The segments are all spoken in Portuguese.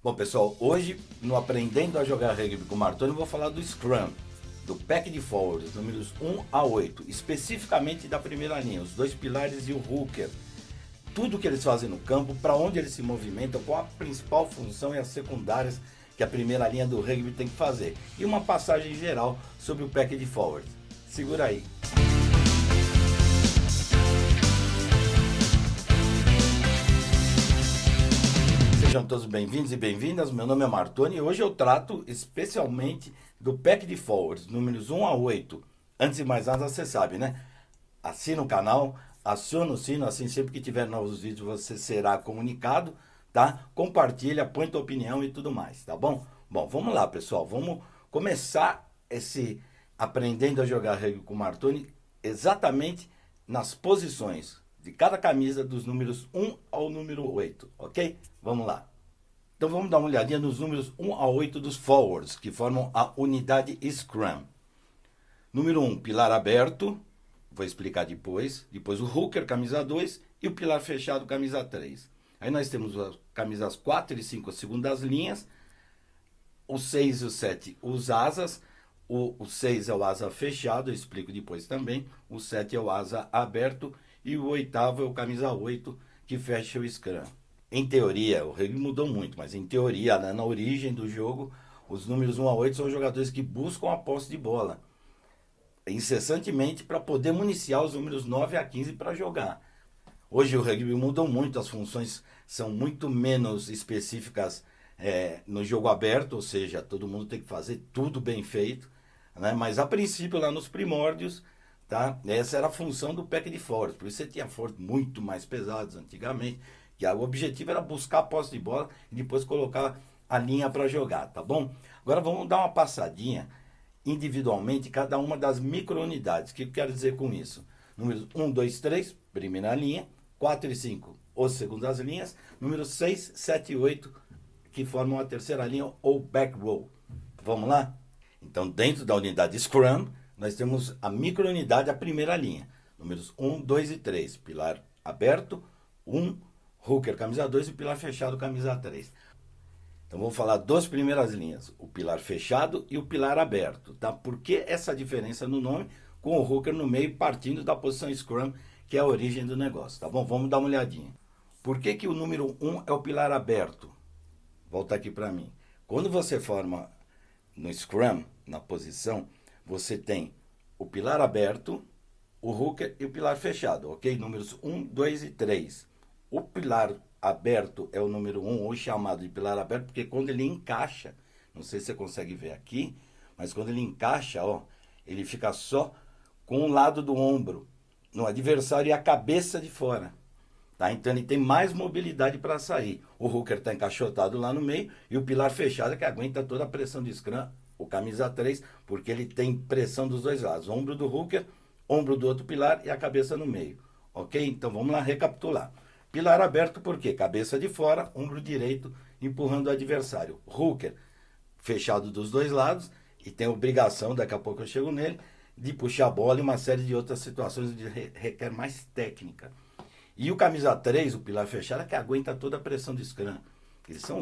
Bom, pessoal, hoje no Aprendendo a Jogar Rugby com o Martoni, eu vou falar do Scrum, do pack de forwards, números 1 a 8, especificamente da primeira linha, os dois pilares e o hooker. Tudo que eles fazem no campo, para onde eles se movimentam, qual a principal função e as secundárias que a primeira linha do rugby tem que fazer. E uma passagem geral sobre o pack de forwards. Segura aí. Sejam todos bem-vindos e bem-vindas, meu nome é Martoni e hoje eu trato especialmente do pack de forwards, números 1 a 8. Antes de mais nada, você sabe, né? Assina o canal, aciona o sino, assim sempre que tiver novos vídeos você será comunicado, tá? Compartilha, põe tua opinião e tudo mais, tá bom? Bom, vamos lá, pessoal, vamos começar esse Aprendendo a Jogar Rugby com o Martoni exatamente nas posições de cada camisa dos números 1 ao número 8, ok? Vamos lá. Então vamos dar uma olhadinha nos números 1 a 8 dos forwards, que formam a unidade Scrum. Número 1, pilar aberto, vou explicar depois. Depois o hooker, camisa 2, e o pilar fechado, camisa 3. Aí nós temos as camisas 4 e 5, as segundas linhas. O 6 e o 7, os asas. O 6 é o asa fechado, eu explico depois também. O 7 é o asa aberto. E o 8º é o camisa 8, que fecha o Scrum. Em teoria, o rugby mudou muito, mas em teoria, né, na origem do jogo, os números 1 a 8 são jogadores que buscam a posse de bola incessantemente para poder municiar os números 9 a 15 para jogar. Hoje o rugby mudou muito, as funções são muito menos específicas no jogo aberto, ou seja, todo mundo tem que fazer tudo bem feito, né? Mas a princípio, lá nos primórdios, tá? Essa era a função do pack de forwards. Por isso você tinha forwards muito mais pesados antigamente, que o objetivo era buscar a posse de bola e depois colocar a linha para jogar, tá bom? Agora vamos dar uma passadinha individualmente cada uma das microunidades. O que eu quero dizer com isso? Números 1, 2, 3, primeira linha. 4 e 5, os segundas linhas. Números 6, 7 e 8, que formam a terceira linha ou back row. Vamos lá? Então, dentro da unidade Scrum, nós temos a microunidade, a primeira linha. Números 1, 2 e 3. Pilar aberto, 1, hooker, camisa 2 e pilar fechado, camisa 3. Então vamos falar das primeiras linhas, o pilar fechado e o pilar aberto, tá? Por que essa diferença no nome, com o hooker no meio partindo da posição Scrum, que é a origem do negócio, tá bom? Vamos dar uma olhadinha. Por que que o número 1 é o pilar aberto? Volta aqui para mim. Quando você forma no Scrum, na posição, você tem o pilar aberto, o hooker e o pilar fechado, ok? Números 1, 2 e 3. O pilar aberto é o número 1, ou chamado de pilar aberto, porque quando ele encaixa, não sei se você consegue ver aqui, mas quando ele encaixa, ó, ele fica só com um lado do ombro no adversário e a cabeça de fora. Tá? Então ele tem mais mobilidade para sair. O hooker está encaixotado lá no meio e o pilar fechado é que aguenta toda a pressão do Scrum, o camisa 3, porque ele tem pressão dos dois lados. Ombro do hooker, ombro do outro pilar e a cabeça no meio. Ok? Então vamos lá recapitular. Pilar aberto por quê? Cabeça de fora, ombro direito empurrando o adversário. Hooker fechado dos dois lados e tem obrigação, daqui a pouco eu chego nele, de puxar a bola e uma série de outras situações onde requer mais técnica. E o camisa 3, o pilar fechado, é que aguenta toda a pressão do Scrum.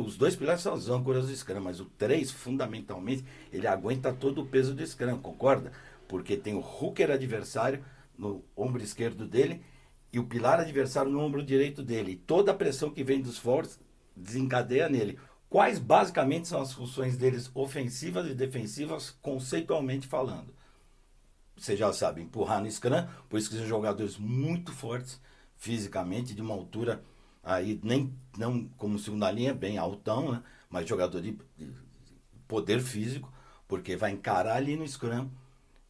Os dois pilares são as âncoras do Scrum, mas o 3, fundamentalmente, ele aguenta todo o peso do Scrum, concorda? Porque tem o hooker adversário no ombro esquerdo dele e o pilar adversário no ombro direito dele. E toda a pressão que vem dos forwards desencadeia nele. Quais basicamente são as funções deles ofensivas e defensivas, conceitualmente falando? Você já sabe, empurrar no Scrum, por isso que são jogadores muito fortes fisicamente, de uma altura aí, nem não como segunda linha, bem altão, né? Mas jogador de poder físico, porque vai encarar ali no Scrum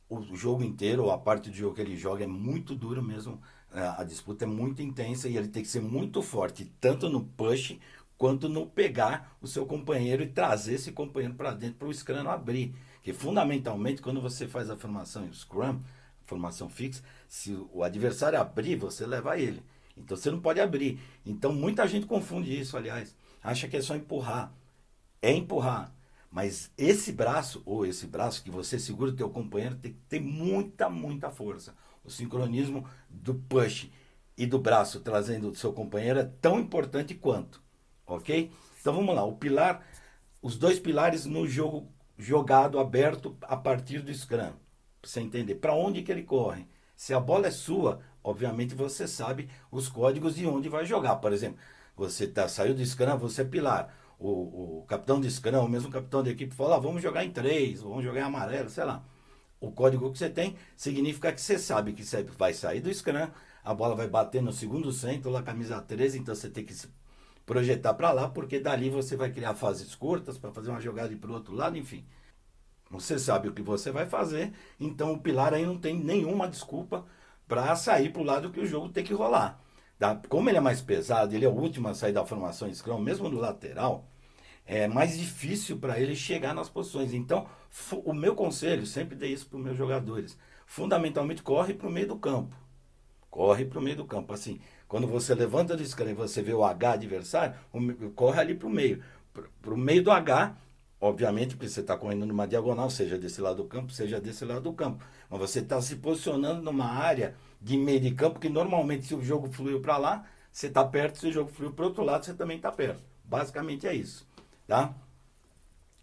o jogo inteiro, ou a parte do jogo que ele joga é muito duro mesmo, a disputa é muito intensa e ele tem que ser muito forte, tanto no push quanto no pegar o seu companheiro e trazer esse companheiro para dentro para o Scrum não abrir. Que fundamentalmente, quando você faz a formação em Scrum, formação fixa, se o adversário abrir, você leva ele. Então você não pode abrir. Então muita gente confunde isso, aliás. Acha que é só empurrar. É empurrar. Mas esse braço, ou esse braço que você segura o teu companheiro, tem que ter muita, muita força. O sincronismo do push e do braço trazendo o seu companheiro é tão importante quanto. Ok? Então vamos lá, o pilar, os dois pilares no jogo jogado aberto a partir do scrum. Pra você entender para onde que ele corre. Se a bola é sua, obviamente você sabe os códigos de onde vai jogar. Por exemplo, saiu do scrum, você é pilar. O capitão de scrum, o mesmo capitão da equipe fala, vamos jogar em 3, vamos jogar em amarelo, sei lá. O código que você tem significa que você sabe que você vai sair do scrum, a bola vai bater no segundo centro, lá camisa 13, então você tem que se projetar para lá, porque dali você vai criar fases curtas para fazer uma jogada para o outro lado, enfim. Você sabe o que você vai fazer, então o pilar aí não tem nenhuma desculpa para sair para o lado que o jogo tem que rolar. Tá? Como ele é mais pesado, ele é o último a sair da formação de scrum, mesmo no lateral, é mais difícil para ele chegar nas posições. Então, o meu conselho, sempre dei isso para os meus jogadores, fundamentalmente corre para o meio do campo. Corre para o meio do campo. Assim, quando você levanta do scrum e você vê o H adversário, corre ali para o meio. Para o meio do H, obviamente, porque você está correndo numa diagonal, seja desse lado do campo, seja desse lado do campo. Mas você está se posicionando numa área de meio de campo que normalmente, se o jogo fluiu para lá, você está perto. Se o jogo fluiu para o outro lado, você também está perto. Basicamente é isso. Tá?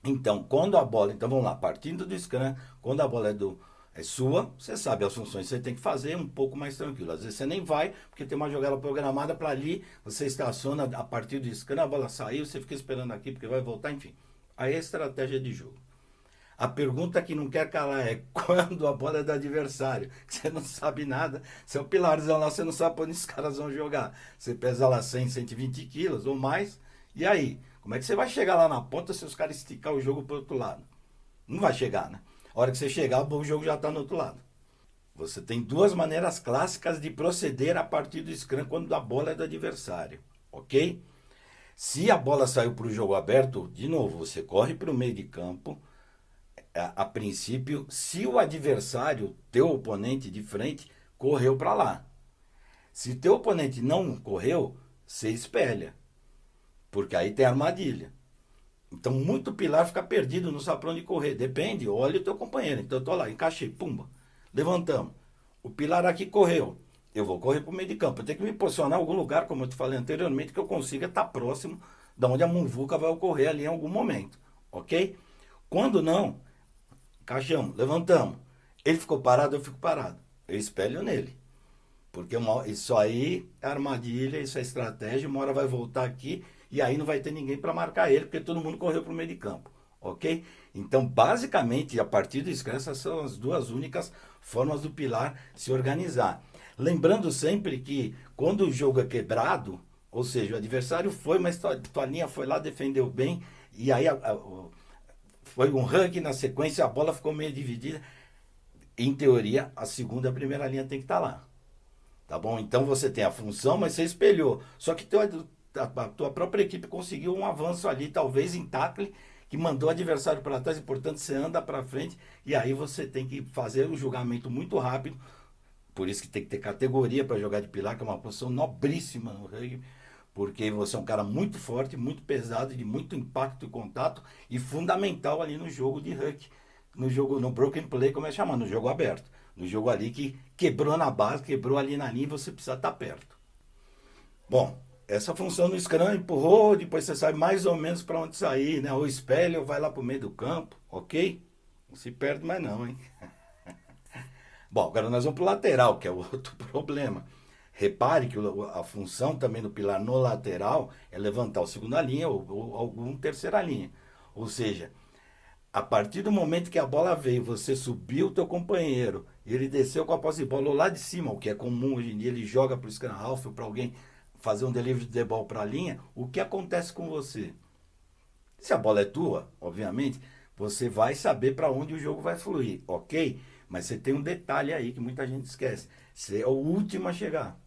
Então, quando a bola, então vamos lá, partindo do scrum, quando a bola é sua, você sabe as funções que você tem que fazer um pouco mais tranquilo. Às vezes você nem vai, porque tem uma jogada programada para ali, você estaciona a partir do scrum, a bola saiu, você fica esperando aqui porque vai voltar, enfim. Aí é a estratégia de jogo. A pergunta que não quer calar é quando a bola é do adversário, que você não sabe nada, seu pilarzão lá, você não sabe onde os caras vão jogar. Você pesa lá 100, 120 quilos ou mais, e aí? Como é que você vai chegar lá na ponta se os caras esticar o jogo para o outro lado? Não vai chegar, né? A hora que você chegar, o jogo já está no outro lado. Você tem duas maneiras clássicas de proceder a partir do scrum quando a bola é do adversário, ok? Se a bola saiu para o jogo aberto, de novo, você corre para o meio de campo. A princípio, se o adversário, teu oponente de frente, correu para lá. Se teu oponente não correu, você espelha. Porque aí tem armadilha. Então, muito pilar fica perdido, não sabe para onde correr. Depende, olha o teu companheiro. Então, eu tô lá, encaixei, pumba, levantamos. O pilar aqui correu. Eu vou correr para o meio de campo. Eu tenho que me posicionar em algum lugar, como eu te falei anteriormente, que eu consiga estar próximo de onde a muvuca vai ocorrer ali em algum momento. Ok? Quando não, encaixamos, levantamos. Ele ficou parado, eu fico parado. Eu espelho nele. Porque isso aí é armadilha, isso é estratégia, uma hora vai voltar aqui e aí não vai ter ninguém para marcar ele, porque todo mundo correu para o meio de campo, ok? Então, basicamente, a partir disso, essas são as duas únicas formas do pilar se organizar. Lembrando sempre que quando o jogo é quebrado, ou seja, o adversário foi, mas tua linha foi lá, defendeu bem, e aí foi um ranking na sequência, a bola ficou meio dividida, em teoria, a segunda e a primeira linha tem que estar lá. Tá bom? Então você tem a função, mas você espelhou. Só que a tua própria equipe conseguiu um avanço ali, talvez em tackle, que mandou o adversário para trás, e portanto você anda para frente, e aí você tem que fazer o julgamento muito rápido. Por isso que tem que ter categoria para jogar de pilar, que é uma posição nobríssima no rugby, porque você é um cara muito forte, muito pesado, de muito impacto e contato, e fundamental ali no jogo de rugby, no jogo, no broken play, como é chamado, no jogo aberto. No jogo ali que quebrou na base, quebrou ali na linha, você precisa estar perto. Bom, essa função no scrum empurrou, depois você sabe mais ou menos para onde sair, né? Ou espelha ou vai lá para o meio do campo, ok? Não se perde mais não, hein? Bom, agora nós vamos para o lateral, que é o outro problema. Repare que a função também do pilar no lateral é levantar o segunda linha ou algum terceira linha. Ou seja, a partir do momento que a bola veio, você subiu o teu companheiro, ele desceu com a posse de bola ou lá de cima, o que é comum hoje em dia, ele joga para o scrum half ou para alguém fazer um delivery de bola para a linha, o que acontece com você? Se a bola é tua, obviamente, você vai saber para onde o jogo vai fluir, ok? Mas você tem um detalhe aí que muita gente esquece. Você é o último a chegar.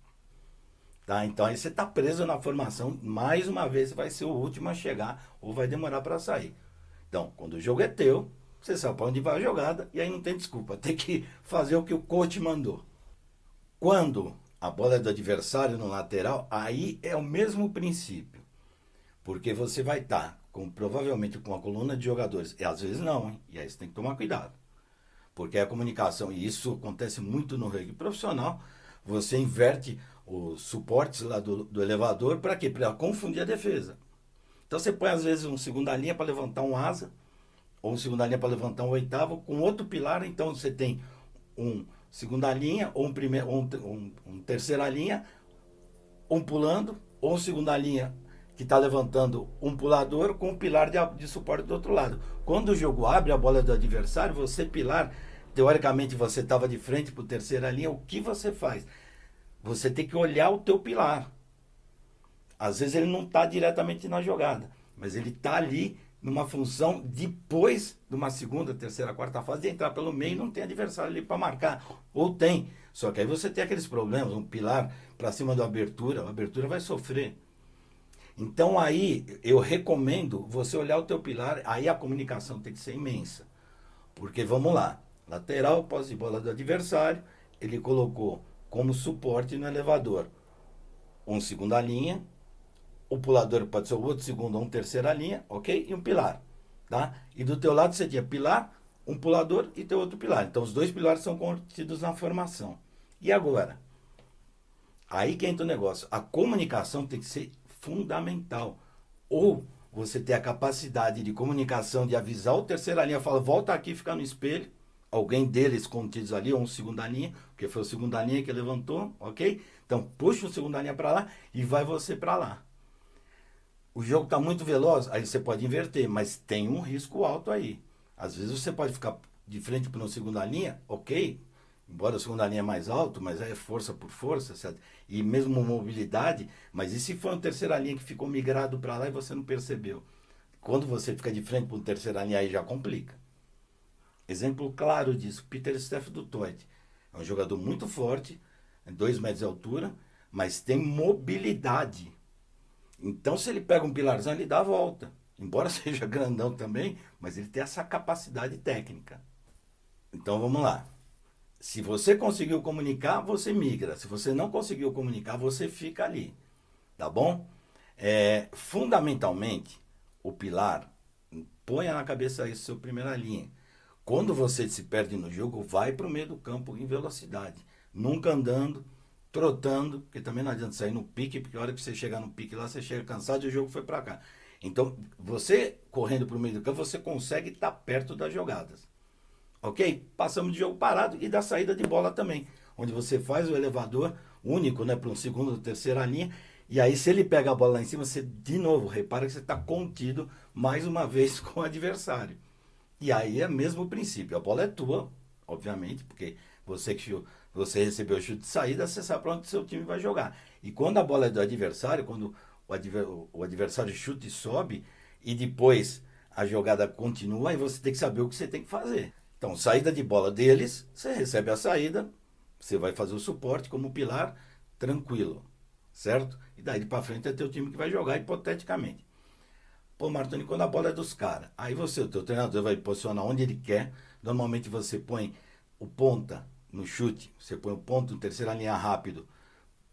Tá? Então aí você está preso na formação, mais uma vez você vai ser o último a chegar ou vai demorar para sair. Então, quando o jogo é teu, você sabe para onde vai a jogada e aí não tem desculpa, tem que fazer o que o coach mandou. Quando a bola é do adversário no lateral, aí é o mesmo princípio, porque você vai estar provavelmente com uma coluna de jogadores, e às vezes não, hein? E aí você tem que tomar cuidado, porque a comunicação, e isso acontece muito no rugby profissional, você inverte os suportes lá do elevador para quê? Para confundir a defesa. Então você põe às vezes um segunda linha para levantar um asa, ou um segunda linha para levantar um oitavo, com outro pilar, então você tem um segunda linha, ou um terceira linha, um pulando, ou um segunda linha que está levantando um pulador com um pilar de suporte do outro lado. Quando o jogo abre a bola do adversário, você pilar, teoricamente você estava de frente para a terceira linha, o que você faz? Você tem que olhar o teu pilar. Às vezes ele não está diretamente na jogada, mas ele está ali numa função depois de uma segunda, terceira, quarta fase de entrar pelo meio e não tem adversário ali para marcar. Ou tem, só que aí você tem aqueles problemas, um pilar para cima da abertura, a abertura vai sofrer. Então aí eu recomendo você olhar o teu pilar, aí a comunicação tem que ser imensa. Porque vamos lá, lateral, posse de bola do adversário, ele colocou como suporte no elevador um segunda linha, o pulador pode ser o outro segundo ou um terceira linha, ok? E um pilar, tá? E do teu lado você tinha pilar, um pulador e teu outro pilar. Então os dois pilares são contidos na formação. E agora? Aí que entra o negócio. A comunicação tem que ser fundamental. Ou você ter a capacidade de comunicação de avisar o terceira linha, fala, volta aqui e fica no espelho. Alguém deles contidos ali, ou um segunda linha, porque foi o segunda linha que levantou, ok? Então puxa o segunda linha para lá e vai você para lá. O jogo está muito veloz, aí você pode inverter, mas tem um risco alto aí. Às vezes você pode ficar de frente para uma segunda linha, ok, embora a segunda linha é mais alto, mas aí é força por força, certo? E mesmo mobilidade, mas e se for uma terceira linha que ficou migrado para lá e você não percebeu? Quando você fica de frente para uma terceira linha, aí já complica. Exemplo claro disso, Peter Steff do Toit. É um jogador muito forte, 2 metros de altura, mas tem mobilidade. Então, se ele pega um pilarzão, ele dá a volta. Embora seja grandão também, mas ele tem essa capacidade técnica. Então, vamos lá. Se você conseguiu comunicar, você migra. Se você não conseguiu comunicar, você fica ali. Tá bom? Fundamentalmente, o pilar, ponha na cabeça isso, seu primeira linha. Quando você se perde no jogo, vai para o meio do campo em velocidade. Nunca andando, trotando, porque também não adianta sair no pique, porque a hora que você chegar no pique lá, você chega cansado e o jogo foi para cá. Então, você correndo para o meio do campo, você consegue estar perto das jogadas. Ok? Passamos de jogo parado e da saída de bola também, onde você faz o elevador único, né, para um segundo ou terceira linha, e aí se ele pega a bola lá em cima, você de novo repara que você está contido mais uma vez com o adversário. E aí é mesmo o princípio, a bola é tua, obviamente, porque você recebeu o chute de saída, você sabe para onde o seu time vai jogar. E quando a bola é do adversário, quando o adversário chuta e sobe, e depois a jogada continua, aí você tem que saber o que você tem que fazer. Então, saída de bola deles, você recebe a saída, você vai fazer o suporte como pilar, tranquilo, certo? E daí para frente é teu time que vai jogar, hipoteticamente. Pô, Martoni, quando a bola é dos caras, aí você, o teu treinador vai posicionar onde ele quer. Normalmente você põe o ponta no chute, você põe o ponto em terceira linha rápido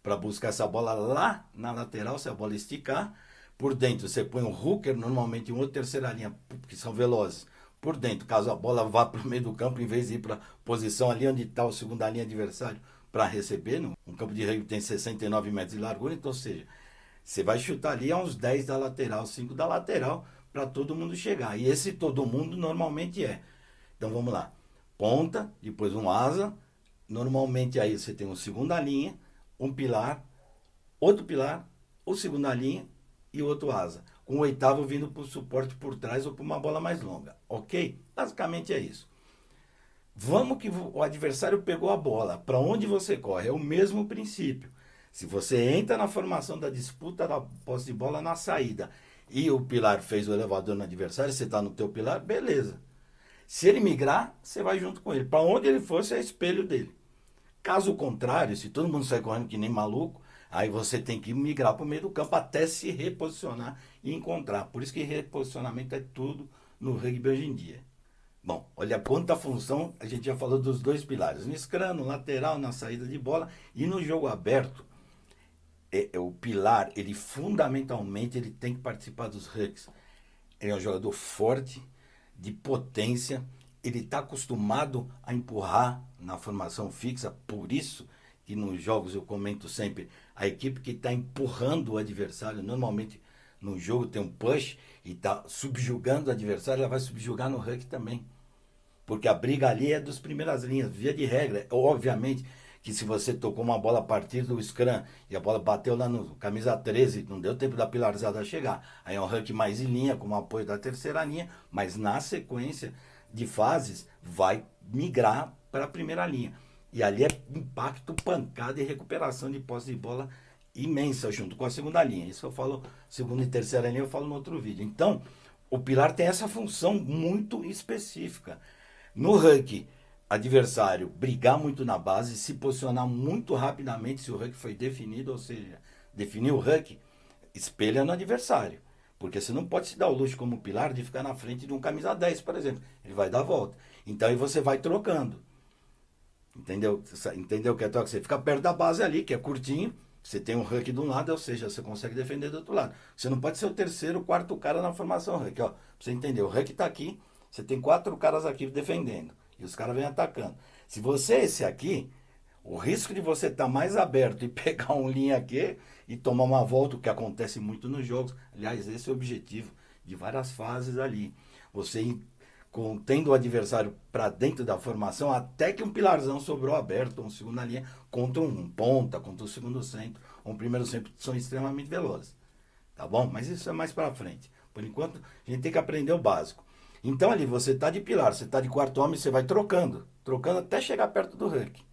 para buscar essa bola lá na lateral, se a bola esticar. Por dentro você põe um hooker, normalmente em outra terceira linha, que são velozes. Por dentro, caso a bola vá para o meio do campo, em vez de ir para a posição ali onde está o segunda linha adversário para receber, um campo de rugby tem 69 metros de largura, então, ou seja, você vai chutar ali a uns 10 da lateral, 5 da lateral, para todo mundo chegar. E esse todo mundo normalmente é. Então vamos lá. Ponta, depois um asa. Normalmente aí você tem uma segunda linha, um pilar, outro pilar, ou segunda linha e outro asa. Com o oitavo vindo para o suporte por trás ou para uma bola mais longa. Ok? Basicamente é isso. Vamos que o adversário pegou a bola. Para onde você corre? É o mesmo princípio. Se você entra na formação da disputa da posse de bola na saída e o pilar fez o elevador no adversário, você está no teu pilar, beleza. Se ele migrar, você vai junto com ele. Para onde ele for, você é espelho dele. Caso contrário, se todo mundo sai correndo que nem maluco, aí você tem que migrar para o meio do campo até se reposicionar e encontrar. Por isso que reposicionamento é tudo no rugby hoje em dia. Bom, olha quanta função, a gente já falou dos dois pilares, no scrum, no lateral, na saída de bola e no jogo aberto. O pilar, ele fundamentalmente ele tem que participar dos hucks. Ele é um jogador forte, de potência, ele está acostumado a empurrar na formação fixa, por isso que nos jogos eu comento sempre, a equipe que está empurrando o adversário, normalmente no jogo tem um push e tá subjugando o adversário, ela vai subjugar no huck também. Porque a briga ali é dos primeiras linhas, via de regra. Obviamente que se você tocou uma bola a partir do scrum e a bola bateu lá no camisa 13, não deu tempo da pilarzada chegar. Aí é um huck mais em linha, com o apoio da terceira linha, mas na sequência de fases vai migrar para a primeira linha. E ali é impacto, pancada e recuperação de posse de bola imensa junto com a segunda linha. Isso eu falo, segunda e terceira linha eu falo no outro vídeo. Então, o pilar tem essa função muito específica. No huck, adversário brigar muito na base, se posicionar muito rapidamente se o huck foi definido, ou seja, definir o huck, espelha no adversário. Porque você não pode se dar o luxo como pilar de ficar na frente de um camisa 10, por exemplo. Ele vai dar a volta. Então aí você vai trocando. Entendeu? Entendeu o que é troca? Você fica perto da base ali, que é curtinho. Você tem um huck de um lado, ou seja, você consegue defender do outro lado. Você não pode ser o terceiro, quarto cara na formação huck. Ó, pra você entender, o huck tá aqui, você tem 4 caras aqui defendendo. E os caras vêm atacando. Se você é esse aqui, o risco de você estar mais aberto e pegar um linha aqui e tomar uma volta, o que acontece muito nos jogos. Aliás, esse é o objetivo de várias fases ali. Você ir tendo o adversário para dentro da formação, até que um pilarzão sobrou aberto, uma segunda linha, contra um ponta, contra o segundo centro, ou um primeiro centro, que são extremamente velozes. Tá bom? Mas isso é mais para frente. Por enquanto, a gente tem que aprender o básico. Então ali, você tá de pilar, você tá de quarto homem, você vai trocando até chegar perto do huck.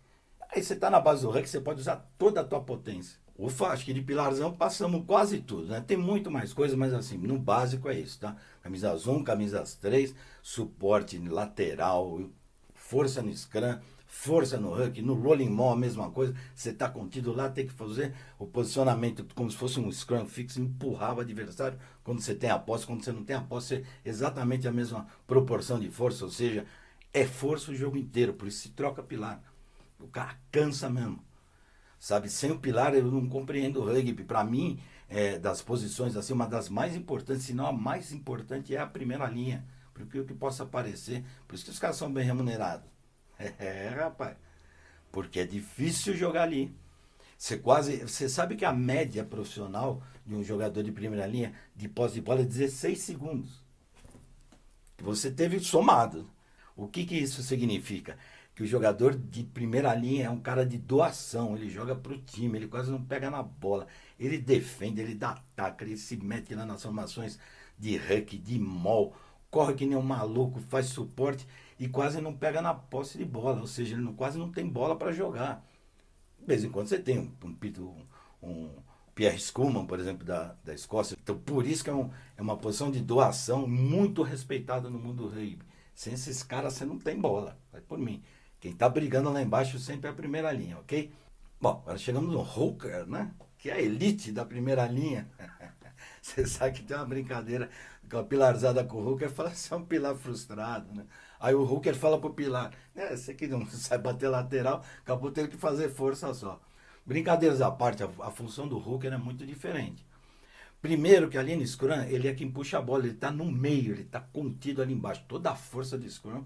Aí você tá na base do huck, você pode usar toda a tua potência. Ufa, acho que de pilarzão passamos quase tudo, né? Tem muito mais coisa, mas assim, no básico é isso, tá? Camisas 1, camisas 3, suporte lateral, força no scrum, força no huck, no rolling mall a mesma coisa. Você tá contido lá, tem que fazer o posicionamento como se fosse um scrum fixo, empurrar o adversário quando você tem a posse, quando você não tem a posse, é exatamente a mesma proporção de força, ou seja, é força o jogo inteiro, por isso se troca pilar. O cara cansa mesmo. Sabe, sem o pilar eu não compreendo o rugby. Para mim, das posições, assim, uma das mais importantes, se não a mais importante, é a primeira linha. Porque o que possa parecer. Por isso que os caras são bem remunerados. Rapaz. Porque é difícil jogar ali. Você sabe que a média profissional de um jogador de primeira linha de posse de bola é 16 segundos. Você teve somado. O que isso significa? Que o jogador de primeira linha é um cara de doação, ele joga pro time, ele quase não pega na bola, ele defende, ele dá ataque, ele se mete lá nas formações de huck, de maul, corre que nem um maluco, faz suporte e quase não pega na posse de bola, ou seja, ele quase não tem bola para jogar. De vez em quando você tem um Pierre Schumann, por exemplo, da Escócia. Então, por isso que é uma posição de doação muito respeitada no mundo do rugby. Sem esses caras, você não tem bola. Vai por mim. Quem tá brigando lá embaixo sempre é a primeira linha, ok? Bom, agora chegamos no hooker, né? Que é a elite da primeira linha. Você sabe que tem uma brincadeira com a pilarzada com o hooker, fala assim, é um pilar frustrado, né? Aí o hooker fala pro pilar, você que não sabe bater lateral, acabou tendo que fazer força só. Brincadeiras à parte, a função do hooker é muito diferente. Primeiro que ali no scrum, ele é quem puxa a bola, ele está no meio, ele está contido ali embaixo. Toda a força do scrum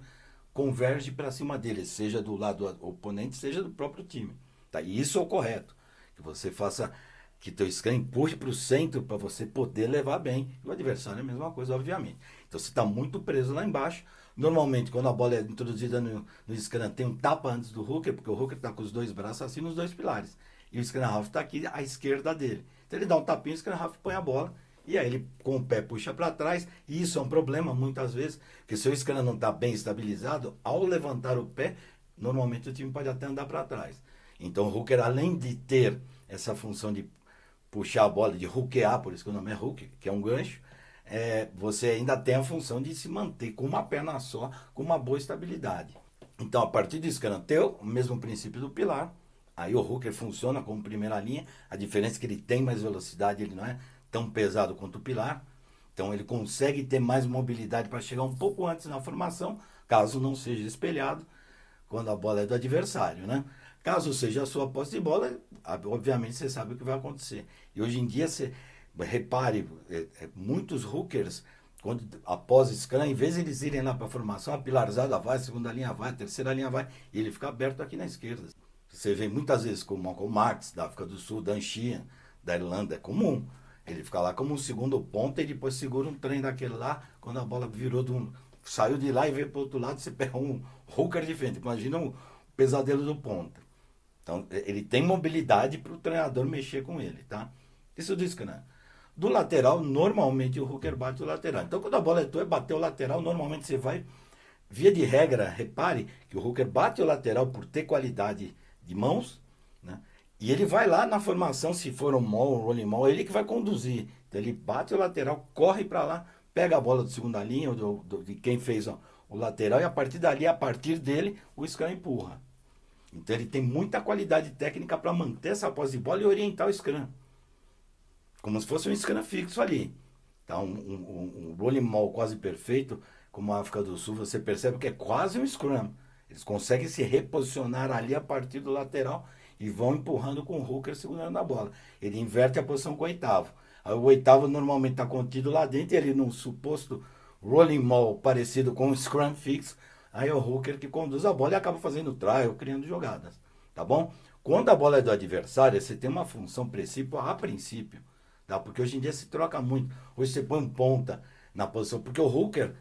converge para cima dele, seja do lado oponente, seja do próprio time. Tá? E isso é o correto. Que você faça que teu scrum empurre para o centro para você poder levar bem. E o adversário é a mesma coisa, obviamente. Então você está muito preso lá embaixo. Normalmente, quando a bola é introduzida no scrum, tem um tapa antes do hooker, porque o hooker está com os dois braços assim nos dois pilares. E o scrum half está aqui à esquerda dele. Então ele dá um tapinho, o scrum half põe a bola. E aí ele com o pé puxa para trás. E isso é um problema muitas vezes, porque se o scrum não está bem estabilizado, ao levantar o pé, normalmente o time pode até andar para trás. Então o hooker, além de ter essa função de puxar a bola, de hookear, por isso que o nome é hook, que é um gancho, você ainda tem a função de se manter com uma perna só, com uma boa estabilidade. Então, a partir do escanteio, o mesmo princípio do pilar, aí o hooker funciona como primeira linha, a diferença é que ele tem mais velocidade, ele não é tão pesado quanto o pilar, então ele consegue ter mais mobilidade para chegar um pouco antes na formação, caso não seja espelhado, quando a bola é do adversário, né? Caso seja a sua posse de bola, obviamente você sabe o que vai acontecer. E hoje em dia, você repare, muitos hookers, quando após scrum, em vez de eles irem lá para a formação, a pilarzada vai, a segunda linha vai, a terceira linha vai, e ele fica aberto aqui na esquerda. Você vê muitas vezes com o Malcolm Marx, da África do Sul, da Anchia, da Irlanda, é comum. Ele fica lá como um segundo ponta e depois segura um trem daquele lá, quando a bola saiu de lá e veio para o outro lado, você pega um hooker de frente. Imagina o pesadelo do ponta. Então, ele tem mobilidade para o treinador mexer com ele, tá? Isso diz que não. Do lateral, normalmente o hooker bate o lateral. Então, quando a bola é tua, bater o lateral, normalmente você vai, via de regra, repare que o hooker bate o lateral por ter qualidade de mãos, né? E ele vai lá na formação, se for um mall, um rolling mall, ele que vai conduzir. Então, ele bate o lateral, corre para lá, pega a bola do segunda linha, de quem fez o lateral, e a partir dali, a partir dele, o scrum empurra. Então ele tem muita qualidade técnica para manter essa posse de bola e orientar o scrum. Como se fosse um scrum fixo ali. Então, um rolling mall quase perfeito, como a África do Sul, você percebe que é quase um scrum. Eles conseguem se reposicionar ali a partir do lateral e vão empurrando com o hooker segurando a bola. Ele inverte a posição com o oitavo. Aí o oitavo normalmente está contido lá dentro e ele num suposto rolling mall parecido com um scrum fixo. Aí é o hooker que conduz a bola e acaba fazendo trial, criando jogadas. Tá bom? Quando a bola é do adversário, você tem uma função princípio a princípio. Tá? Porque hoje em dia se troca muito. Hoje você põe um ponta na posição. Porque o hooker,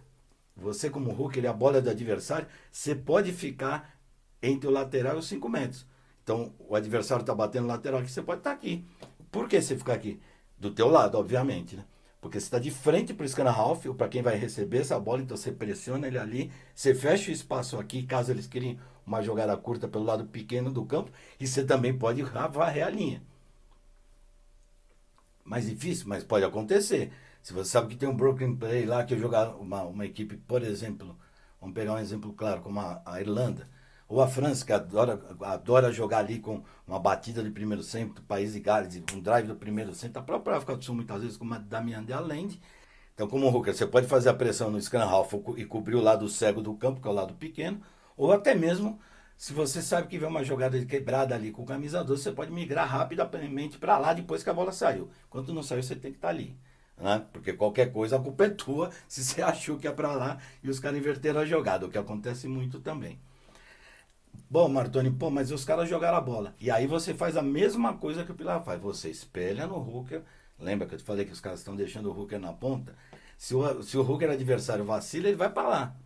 você como hooker e a bola é do adversário, você pode ficar entre o lateral e os 5 metros. Então, o adversário está batendo lateral aqui, você pode estar aqui. Por que você ficar aqui? Do teu lado, obviamente, né? Porque você está de frente para o scan half, ou para quem vai receber essa bola, então você pressiona ele ali, você fecha o espaço aqui, caso eles queiram uma jogada curta pelo lado pequeno do campo, e você também pode varrer a linha. Mais difícil, mas pode acontecer. Se você sabe que tem um broken play lá, que eu jogar uma equipe, por exemplo, vamos pegar um exemplo claro, como a Irlanda, ou a França, que adora jogar ali com uma batida de primeiro centro, país de Gales, um drive do primeiro centro, a própria África do Sul, muitas vezes, como a Damian de Allende. Então, como hooker, você pode fazer a pressão no scrum half e cobrir o lado cego do campo, que é o lado pequeno, ou até mesmo, se você sabe que vem uma jogada de quebrada ali com o camisa 12, você pode migrar rapidamente para lá depois que a bola saiu. Enquanto não saiu, você tem que estar ali. Né? Porque qualquer coisa, a culpa é tua se você achou que é para lá e os caras inverteram a jogada, o que acontece muito também. Bom, Martoni, pô, mas os caras jogaram a bola. E aí você faz a mesma coisa que o Pilar faz. Você espelha no hooker. Lembra que eu te falei que os caras estão deixando o hooker na ponta? Se o hooker adversário vacila, ele vai para lá.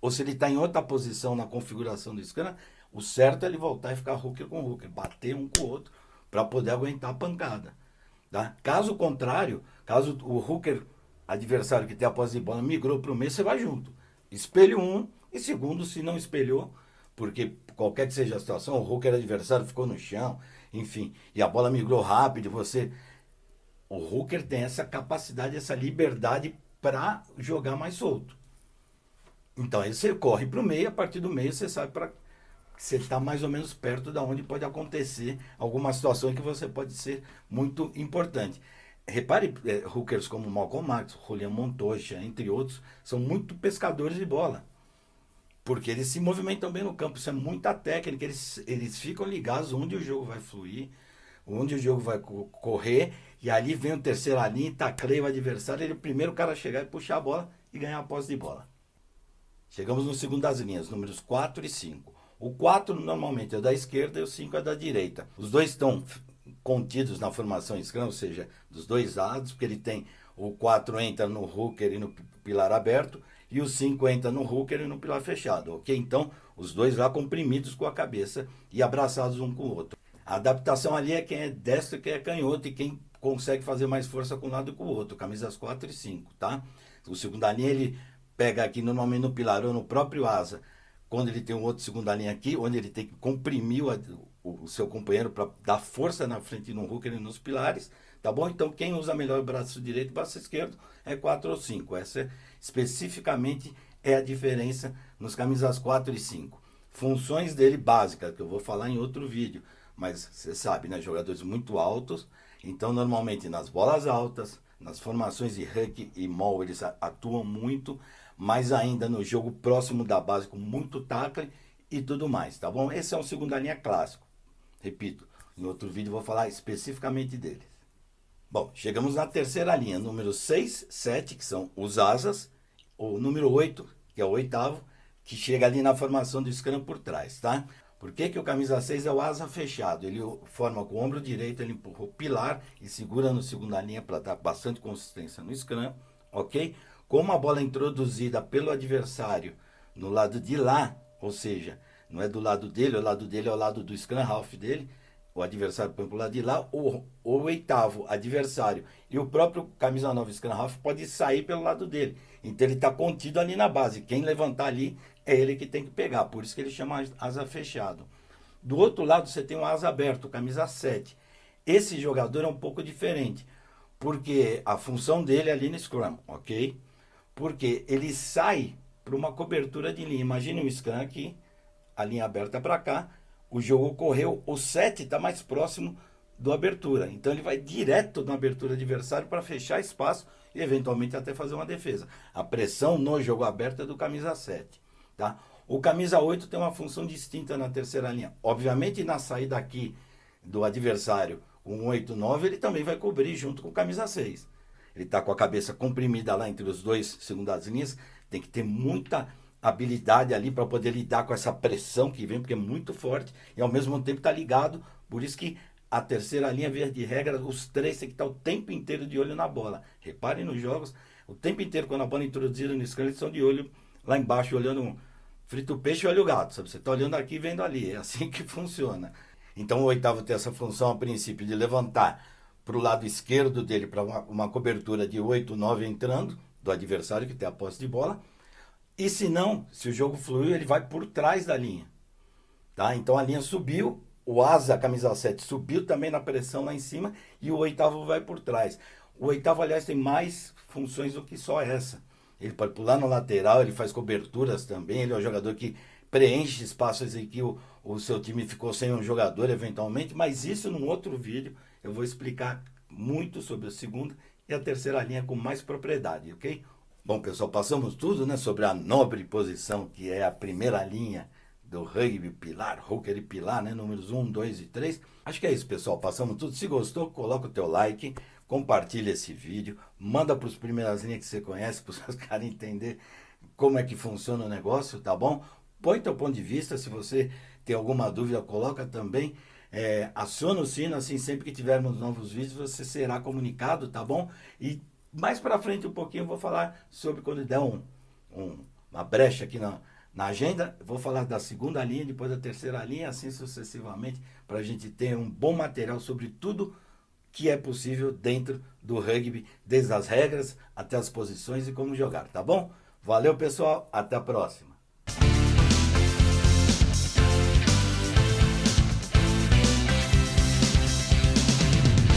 Ou se ele está em outra posição na configuração do scrum, o certo é ele voltar e ficar hooker com hooker. Bater um com o outro para poder aguentar a pancada. Tá? Caso contrário, caso o hooker adversário que tem a posse de bola migrou para o meio, você vai junto. Espelho um e segundo, se não espelhou, porque qualquer que seja a situação, o hooker adversário ficou no chão, enfim, e a bola migrou rápido, o hooker tem essa capacidade, essa liberdade para jogar mais solto. Então aí você corre para o meio, a partir do meio você sabe para você está mais ou menos perto da onde pode acontecer alguma situação que você pode ser muito importante. Repare, hookers como Malcolm Marx, Julian Montoya, entre outros, são muito pescadores de bola. Porque eles se movimentam bem no campo, isso é muita técnica, eles ficam ligados onde o jogo vai fluir, onde o jogo vai correr, e ali vem o terceira linha, tacleia o adversário, ele é o primeiro cara a chegar e puxar a bola e ganhar a posse de bola. Chegamos no segundo das linhas, números 4 e 5. O 4 normalmente é da esquerda e o 5 é da direita. Os dois estão contidos na formação scrum, ou seja, dos dois lados, porque ele tem o 4 entra no hooker e no pilar aberto, e o 5 entra no hooker e no pilar fechado, ok? Então, os dois lá comprimidos com a cabeça e abraçados um com o outro. A adaptação ali é quem é destro e quem é canhoto e quem consegue fazer mais força com um lado e com o outro, camisas 4 e 5, tá? O segunda linha ele pega aqui normalmente no pilar ou no próprio asa, quando ele tem um outro segunda linha aqui, onde ele tem que comprimir o seu companheiro para dar força na frente no hooker e nos pilares, tá bom? Então quem usa melhor o braço direito e o braço esquerdo é 4 ou 5. Essa especificamente é a diferença nos camisas 4 e 5. Funções dele básicas, que eu vou falar em outro vídeo, mas você sabe, né? Jogadores muito altos, então normalmente nas bolas altas, nas formações de ruck e maul eles atuam muito, mas ainda no jogo próximo da base com muito tackle e tudo mais, tá bom? Esse é um segunda linha clássico. Repito, em outro vídeo eu vou falar especificamente deles. Bom, chegamos na terceira linha, número 6, 7, que são os asas, o número 8, que é o oitavo, que chega ali na formação do scrum por trás, tá? Por que que o camisa 6 é o asa fechado? Ele forma com o ombro direito, ele empurra o pilar e segura no segunda linha para dar bastante consistência no scrum, ok? Como a bola é introduzida pelo adversário no lado de lá, ou seja, não é do lado dele, o lado dele é o lado do scrum half dele, o adversário põe para o lado de lá, o oitavo adversário e o próprio camisa 9 scrum half pode sair pelo lado dele. Então ele está contido ali na base. Quem levantar ali é ele que tem que pegar. Por isso que ele chama asa fechado. Do outro lado você tem um asa aberto, camisa 7. Esse jogador é um pouco diferente, porque a função dele é ali no scrum, ok? Porque ele sai para uma cobertura de linha. Imagine um scrum aqui, a linha aberta para cá, o jogo correu, o 7 está mais próximo do abertura. Então ele vai direto na abertura adversário para fechar espaço e eventualmente até fazer uma defesa. A pressão no jogo aberto é do camisa 7. Tá? O camisa 8 tem uma função distinta na terceira linha. Obviamente na saída aqui do adversário, um 8-9, ele também vai cobrir junto com o camisa 6. Ele está com a cabeça comprimida lá entre os dois segundas linhas. Tem que ter muita habilidade ali para poder lidar com essa pressão que vem, porque é muito forte e ao mesmo tempo está ligado. Por isso que a terceira linha, via de regra, os três tem que estar o tempo inteiro de olho na bola. Reparem nos jogos, o tempo inteiro quando a bola é introduzida no scrum, eles estão de olho lá embaixo, olhando frito o peixe e olha o gato, sabe? Você está olhando aqui e vendo ali, é assim que funciona. Então o oitavo tem essa função a princípio de levantar para o lado esquerdo dele para uma cobertura de 8, 9 entrando, do adversário que tem a posse de bola. E se não, se o jogo fluir, ele vai por trás da linha. Tá? Então a linha subiu, o asa, a camisa 7, subiu também na pressão lá em cima e o oitavo vai por trás. O oitavo, aliás, tem mais funções do que só essa. Ele pode pular no lateral, ele faz coberturas também, ele é um jogador que preenche espaços em que o seu time ficou sem um jogador eventualmente, mas isso num outro vídeo eu vou explicar muito sobre a segunda e a terceira linha com mais propriedade, ok? Bom, pessoal, passamos tudo, né, sobre a nobre posição que é a primeira linha do rugby pilar, hooker e pilar, né, números 1, 2 e 3. Acho que é isso, pessoal, passamos tudo. Se gostou, coloca o teu like, compartilha esse vídeo, manda para os primeiras linhas que você conhece, para os seus caras entender como é que funciona o negócio, tá bom? Põe teu ponto de vista, se você tem alguma dúvida, coloca também. Aciona o sino, assim, sempre que tivermos novos vídeos, você será comunicado, tá bom? E mais para frente um pouquinho eu vou falar sobre quando der uma brecha aqui na agenda, vou falar da segunda linha, depois da terceira linha, assim sucessivamente, para a gente ter um bom material sobre tudo que é possível dentro do rugby, desde as regras até as posições e como jogar, tá bom? Valeu, pessoal, até a próxima.